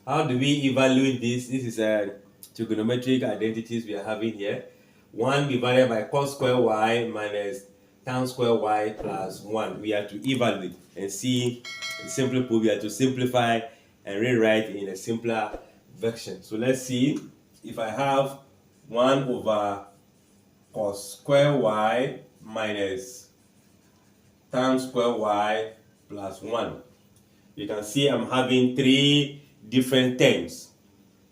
How do we evaluate this? This is a trigonometric identities we are having here. 1 divided by cos²y minus tan²y plus 1. We have to evaluate and see, simply put, we have to simplify and rewrite in a simpler version. So let's see if I have 1 over cos²y minus tan²y plus 1. You can see I'm having 3 different terms.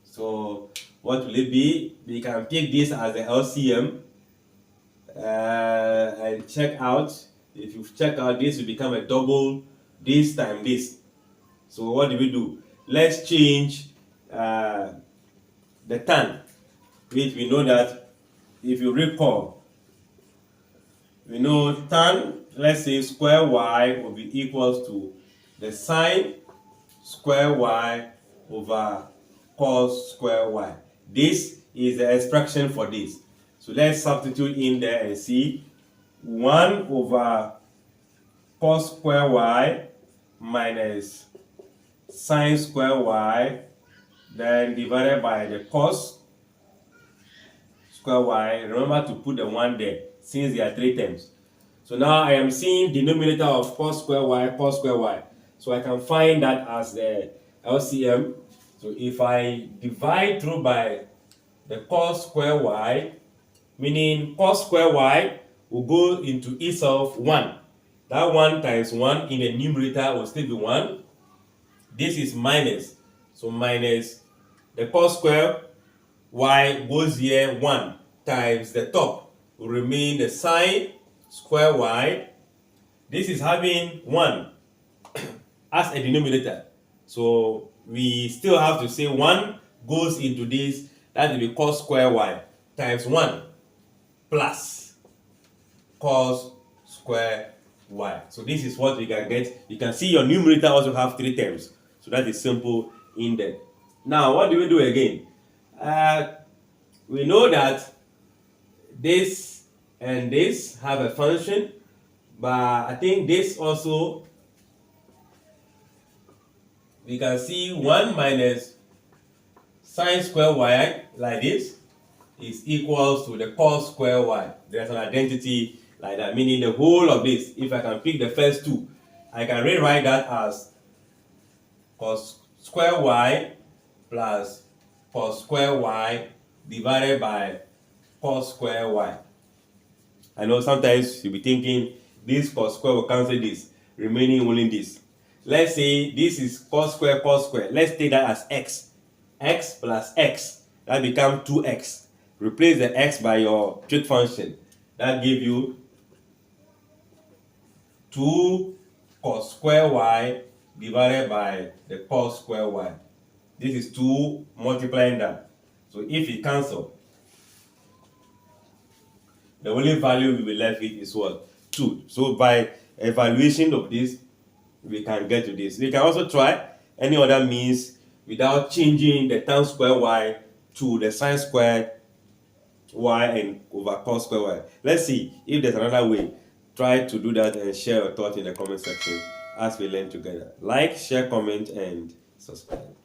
So what will it be? We can pick this as the LCM and check out. If you check out, this will become a double this times this. So what do we do? Let's change the tan, which we know that, if you recall, we know tan, let's say square y will be equals to the sine square y over cos²y. This is the expression for this. So let's substitute in there and see 1 over cos²y minus sine²y, then divided by the cos²y. Remember to put the 1 there since there are 3 terms. So now I am seeing denominator of cos²y. So I can find that as the LCM. So if I divide through by the cos²y, meaning cos² will go into itself 1. That 1 times 1 in the numerator will still be 1. This is minus. So minus the cos² goes here 1 times the top will remain the sine²y. This is having 1 as a denominator. So we still have to say 1 goes into this, that will be cos² times 1 plus cos²y. So this is what we can get. You can see your numerator also have 3 terms. So that is simple in there. Now what do we do again? We know that this and this have a function, but I think this also, we can see 1 minus sine²y like this is equals to the cos²y. There's an identity like that, meaning the whole of this. If I can pick the first 2, I can rewrite that as cos²y plus cos² divided by cos²y. I know sometimes you'll be thinking this cos² will cancel this, remaining only this. Let's say this is cos². Let's take that as x. X plus x, that becomes 2x. Replace the x by your trig function. That gives you 2 cos² divided by the cos²y. This is 2 multiplying that. So if it cancels, the only value we will left with is what? 2. So by evaluation of this, we can get to this. We can also try any other means without changing the tan²y to the sine² y and over cos²y. Let's see if there's another way. Try to do that and share your thoughts in the comment section as we learn together. Like, share, comment, and subscribe.